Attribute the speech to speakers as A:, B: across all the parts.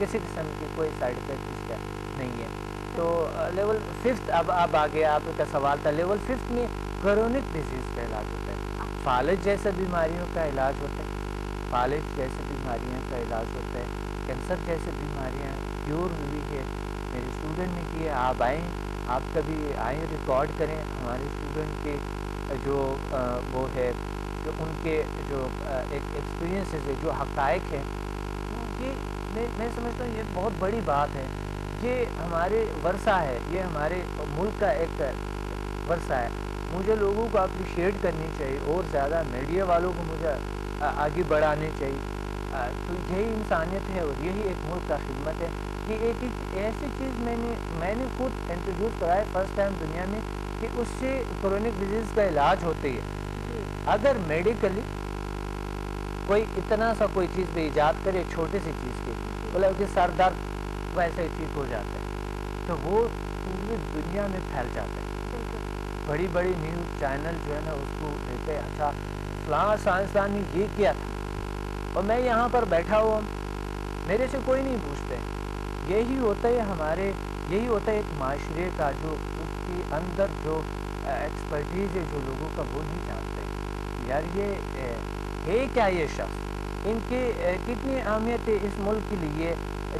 A: کسی قسم کی کوئی سائڈ افیکٹ اس کا نہیں ہے. تو لیول 5 اب آگے آپ کا سوال تھا. لیول 5 میں کرونک ڈیزیز کا علاج ہوتا ہے. فالج جیسے بیماریوں کا علاج ہوتا ہے. فالج جیسے بیماریوں کا علاج ہوتا ہے. کینسر جیسے بیماریاں کیور ہوئی ہے. میرے اسٹوڈنٹ نے کیے. آپ آئیں, آپ کبھی آئیں, ریکارڈ کریں ہمارے اسٹوڈنٹ کے جو وہ ہے, جو ان کے جو ایک ایکسپیرینسز ہے, جو حقائق ہیں, یہ میں سمجھتا ہوں یہ بہت بڑی بات ہے. یہ ہمارے ورثہ ہے, یہ ہمارے ملک کا ایک ورثہ ہے. مجھے لوگوں کو اپریشیٹ کرنی چاہیے, اور زیادہ میڈیا والوں کو مجھے آگے بڑھانے چاہیے. تو یہی انسانیت ہے, اور یہی ایک ملک کا خدمت ہے کہ ایک ایسی چیز میں نے خود انٹروڈیوس کرایا فرسٹ ٹائم دنیا میں, کہ اس سے کرونک ڈیزیز کا علاج ہوتی ہے. اگر میڈیکلی کوئی اتنا سا کوئی چیز بھی ایجاد کرے, چھوٹی سی چیز کی, مطلب کہ سر درد ویسے ہی ٹھیک ہو جاتا ہے, تو وہ پوری دنیا میں پھیل جاتا ہے. بڑی بڑی نیوز چینل جو ہے نا اس کو دیتے ہیں, اچھا فلاں سائنسدان نے یہ کیا تھا, اور میں یہاں پر بیٹھا ہوا ہوں, میرے سے کوئی نہیں پوچھتے. یہی ہوتا ہے ہمارے, یہی ہوتا ہے ایک معاشرے کا, جو اس کے اندر جو ایکسپرٹیز ہے جو لوگوں کا, وہ نہیں جانتے یار یہ ہے کیا, یہ شخص, ان کی کتنی اہمیت ہے اس ملک کے لیے,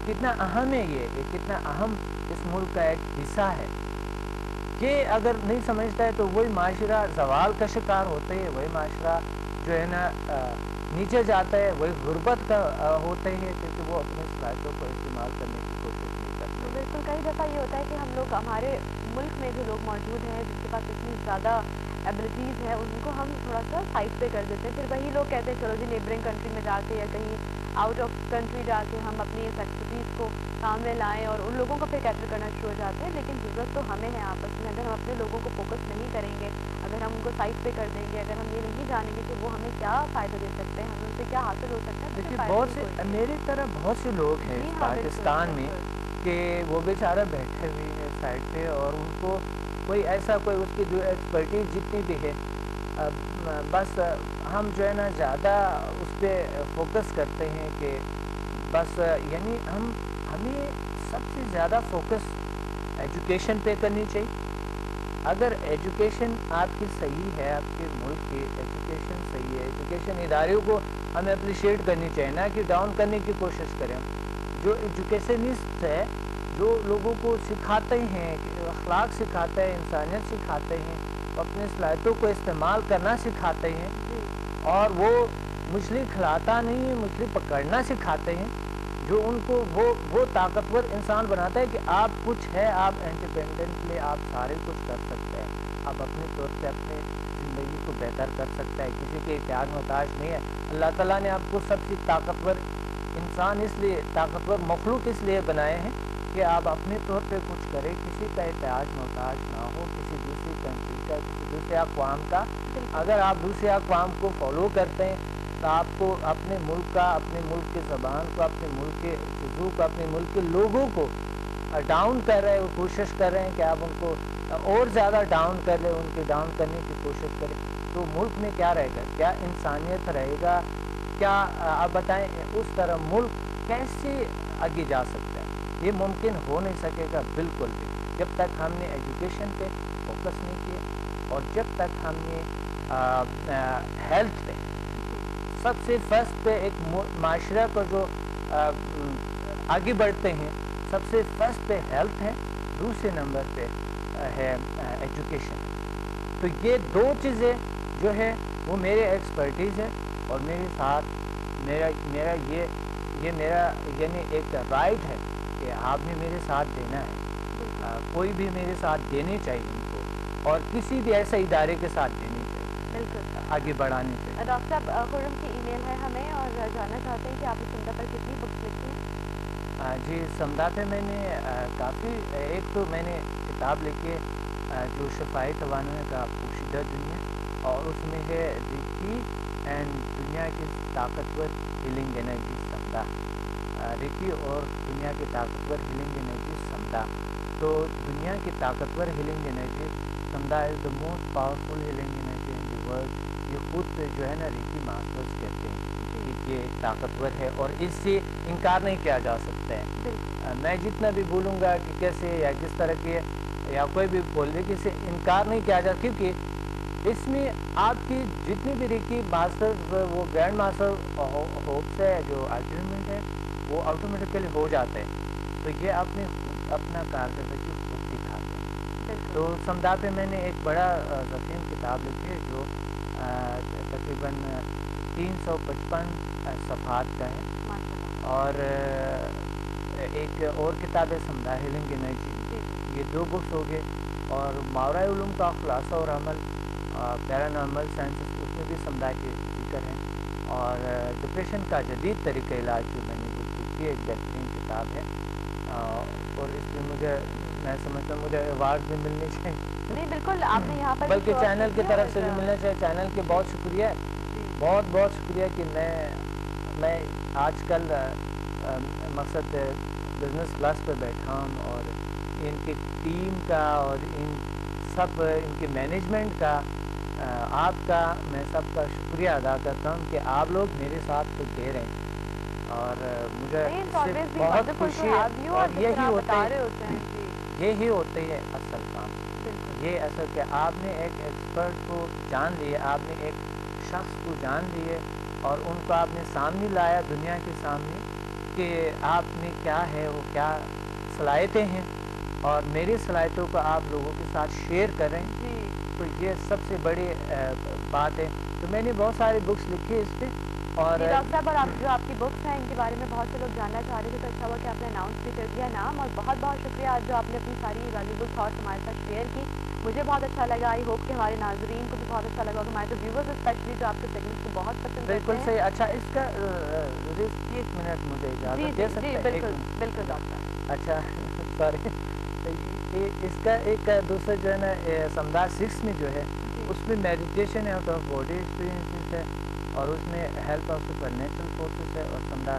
A: کتنا اہم ہے یہ کتنا اہم اس ملک کا ایک حصہ ہے. یہ اگر نہیں سمجھتا ہے تو وہی معاشرہ زوال کا شکار ہوتے ہے, وہی معاشرہ جو ہے نا نیچے جاتا ہے, وہی غربت کا ہوتے ہیں, کیونکہ وہ اپنے صلاحیتوں کو استعمال کرنے کی کوشش نہیں کرتے.
B: بالکل, کئی دفعہ یہ ہوتا ہے کہ ہم لوگ, ہمارے ملک میں جو لوگ موجود ہیں جس کے پاس اتنی زیادہ ایبلٹیز ہے, ان کو ہم تھوڑا سا سائڈ پہ کر دیتے ہیں. پھر وہی لوگ کہتے ہیں چلو جی نیبرنگ کنٹری میں جا کے یا کہیں آؤٹ آف کنٹری جا کے ہم اپنی اس ایکسپرٹیز کو کام میں لائیں, اور ان لوگوں کو پھر کیٹر کرنا شروع ہو جاتے ہیں. لیکن ضرورت تو ہمیں ہے آپس میں. اگر ہم اپنے لوگوں کو فوکس نہیں کریں گے, اگر ہم ان کو سائڈ پہ کر دیں گے, اگر ہم یہ نہیں جانیں گے کہ وہ ہمیں کیا فائدہ دے سکتے ہیں, ہمیں ان سے کیا حاصل ہو سکتا ہے.
A: دیکھیے بہت سے میری طرح بہت سے لوگ ہیں پاکستان میں کہ وہ بیچارہ بیٹھے ہوئے ہیں سائڈ پہ, اور ان کو کوئی ایسا کوئی اس کی جو ایکسپرٹیز جتنی بھی ہے, بس ہم جو ہے نا زیادہ اس پہ فوکس کرتے ہیں کہ بس یعنی ہمیں سب سے زیادہ فوکس ایجوکیشن پہ کرنی چاہیے. اگر ایجوکیشن آپ کی صحیح ہے, آپ کے ملک کی ایجوکیشن صحیح ہے, ایجوکیشن اداروں کو ہمیں اپریشیٹ کرنی چاہیے, نہ کہ ڈاؤن کرنے کی کوشش کریں. جو ایجوکیشنسٹ ہے, جو لوگوں کو سکھاتے ہیں, اخلاق سکھاتے ہیں, انسانیت سکھاتے ہیں, اپنے صلاحیتوں کو استعمال کرنا سکھاتے ہیں, اور وہ مچھلی کھلاتا نہیں ہے, مچھلی پکڑنا سکھاتے ہیں, جو ان کو وہ طاقتور انسان بناتا ہے کہ آپ کچھ ہے, آپ انڈیپینڈنٹلی آپ سارے کچھ کر سکتے ہیں, آپ اپنے طور پہ اپنے زندگی کو بہتر کر سکتا ہے, کسی کے احتیاج محتاج نہیں ہے. اللہ تعالیٰ نے آپ کو سب سے طاقتور انسان اس لیے, طاقتور مخلوق اس لیے بنائے ہیں کہ آپ اپنے طور پہ کچھ کریں, کسی کا احتیاج محتاج نہ ہو, کسی دوسری کنٹری کا, کسی دوسرے اقوام کا. اگر آپ دوسرے اقوام کو فالو کرتے ہیں تو آپ کو اپنے ملک کا, اپنے ملک کے زبان کو, اپنے ملک کے جزو کو, اپنے ملک کے لوگوں کو ڈاؤن کر رہے ہیں, کوشش کر رہے ہیں کہ آپ ان کو اور زیادہ ڈاؤن کر لیں, ان کے ڈاؤن کرنے کی کوشش کریں, تو ملک میں کیا رہے گا, کیا انسانیت رہے گا, کیا آپ بتائیں اس طرح ملک کیسے آگے جا سکتا ہے. یہ ممکن ہو نہیں سکے گا بالکل بھی, جب تک ہم نے ایجوکیشن پہ فوکس نہیں کیا, اور جب تک ہم نے ہیلتھ پہ سب سے فرسٹ پہ, ایک معاشرہ کو جو آگے بڑھتے ہیں سب سے فرسٹ پہ ہیلتھ ہے, دوسرے نمبر پہ ہے ایجوکیشن. تو یہ دو چیزیں جو ہے وہ میرے ایکسپرٹیز ہے, اور میرے ساتھ میرا یہ میرا یعنی ایک رائٹ ہے کہ آپ نے میرے ساتھ دینا ہے. کوئی بھی میرے ساتھ دینے چاہیے ان کو, اور کسی بھی ایسے ادارے کے ساتھ دینے چاہیے,
B: بالکل
A: آگے بڑھانے چاہیے.
B: ڈاکٹر صاحب, خرم کی ای میل ہے ہمیں, اور جاننا چاہتے ہیں کہ آپ اس سمدہ پر کتنی بکس لکھی ہیں.
A: جی سمدہ پہ میں نے کافی, ایک تو میں نے کتاب لکھی ہے جو شفائی توانائی کا پوشیدہ دنیا, اور اس میں ہے ریکی اینڈ دنیا کی طاقتور ہیلنگ انرجی سمدہ, ریکی اور دنیا کی طاقتور ہیلنگ انرجی سمدہ. تو دنیا کی طاقتور ہیلنگ انرجی سمدہ is the most powerful healing energy in the world. یہ خود جو ہے نا ریکی ماسٹرز کہتے ہیں کہ یہ طاقتور ہے, اور اس سے انکار نہیں کیا جا سکتا. ہوتا ہے. میں جتنا بھی بولوں گا کہ کیسے یا کس طرح کے یا کوئی بھی بول دے کہ اسے انکار نہیں کیا جاتا، کیونکہ اس میں آپ کی جتنی بھی ریکی ماسٹر وہ گرینڈ ماسٹر ہوپس ہے جو اچیومنٹ ہے وہ آٹومیٹیکلی ہو جاتا ہے. تو یہ آپ نے اپنا کارکردگی خود دکھاتے ہیں. تو سمدھا پہ میں نے ایک بڑا ضخیم کتاب لکھی ہے جو تقریباً 355 صفحات کا ہے، اور ایک اور کتاب ہے سمدھا ہیلنگ انرجی. یہ 2 بکس ہو گئے، اور ماورائے علوم کا خلاصہ اور عمل پیرانارمل سائنسز، اس میں بھی سمدھا کے ذکر ہیں. اور ڈپریشن کا جدید طریقہ علاج جو میں نے بک لکھی ہے، ایک بہترین کتاب ہے. اور اس میں میں سمجھتا ہوں مجھے ایوارڈ بھی ملنے چاہیے.
B: نہیں بالکل، آپ نے یہاں پر
A: بلکہ چینل کی طرف سے بھی ملنا چاہیے. چینل کے بہت شکریہ، بہت بہت شکریہ کہ میں آج کل مقصد بزنس کلاس پہ بیٹھا ہوں، اور ان کی ٹیم کا اور ان کی مینجمنٹ کا، آپ کا، میں سب کا شکریہ ادا کرتا ہوں کہ آپ لوگ میرے ساتھ تو دے رہے ہیں، اور مجھے اس سے بہت خوشی ہے. اور یہی ہوتے ہے اصل کام. یہ اصل کہ آپ نے ایک ایکسپرٹ کو جان لیے، آپ نے ایک شخص کو جان لیے، اور ان کو آپ نے سامنے لایا دنیا کے سامنے کہ آپ نے کیا ہے، وہ کیا صلاحیتیں ہیں، اور میری صلاحیتوں کو آپ لوگوں کے ساتھ شیئر کریں. تو یہ سب سے بڑی بات ہے. تو میں نے بہت ساری بکس لکھی اس پہ. اور
B: ڈاکٹر صاحب، اور جو آپ کی بکس ہیں ان کے بارے میں بہت سے لوگ جاننا چاہ رہے تھے، تو اچھا ہوا کہ آپ نے اناؤنس بھی کر دیا نام. اور بہت بہت شکریہ آج جو آپ نے اپنی ساری ویلیوبل تھاٹس ہمارے ساتھ شیئر کی. مجھے بہت اچھا لگا. آئی ہوپ کہ ہمارے ناظرین کو بھی بہت اچھا لگا، ہمارے تو ویورز اسپیشلی جو آپ کے سیگمنٹ کو بہت پسند کرتے ہیں.
A: بالکل صحیح. اچھا، اس کا 1 منٹ مجھے اجازت دے سکتے ہیں؟
B: بالکل بالکل ڈاکٹر.
A: اچھا سوری. اس کا ایک دوسرا جو ہے نا سمدھا 6 میں جو ہے اس میں میڈیٹیشن ہے، آؤٹ آف باڈی ایکسپیرینسز ہے، اور اس میں help of super natural forces ہے، اور سمدھا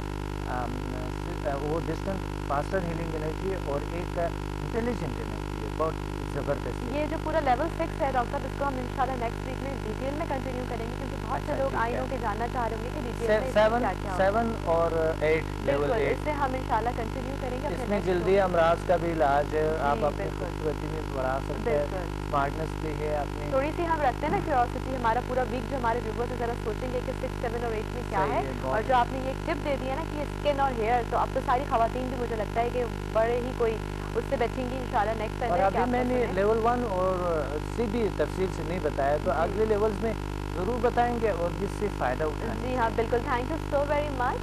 A: وہ ڈسٹنٹ فاسٹر ہیلنگ انرجی ہے، اور ایک انٹیلیجنٹ انرجی ہے. بہت زبردست.
B: یہ جو پورا لیول 6 ہے ڈاکٹر صاحب، اس کو ہم انشاءاللہ نیکسٹ ویک میں ڈیٹیل میں کنٹینیو کریں گے، کیونکہ بہت سے لوگ آئینوں کے جاننا چاہ رہے ہوں گے کہ ڈیٹیل میں
A: 7 اور 8 لیول 8.
B: اس سے ہم انشاءاللہ کنٹینیو کریں گے.
A: اس میں جلدی امراض کا بھی علاج ہے، آپ اپنی خوبصورتی میں بڑھا سکتے ہیں. اسمارٹنس بھی ہے اپنی.
B: تھوڑی سی ہم رکھتے ہیں نا کیوریوسٹی. ہمارا پورا ویک جو ہمارے ویورز ذرا سوچیں گے کہ 6 7 اور 8 میں کیا ہے. اور جو آپ نے یہ ٹپ دے دی ہے نا کہ یہ اسکن اور ہیئر، تو اب تو ساری خواتین بھی مجھے لگتا ہے کہ بڑے ہی کوئی اس سے بچیں گی انشاءاللہ نیکسٹ ٹائم.
A: اور ابھی میں نے لیول 1 اور سی بھی تفصیل سے نہیں بتایا، تو اگلے لیولز میں ضرور بتائیں گے، اور جس سے فائدہ اٹھائیں گے.
B: جی ہاں بالکل. Thank you so very much.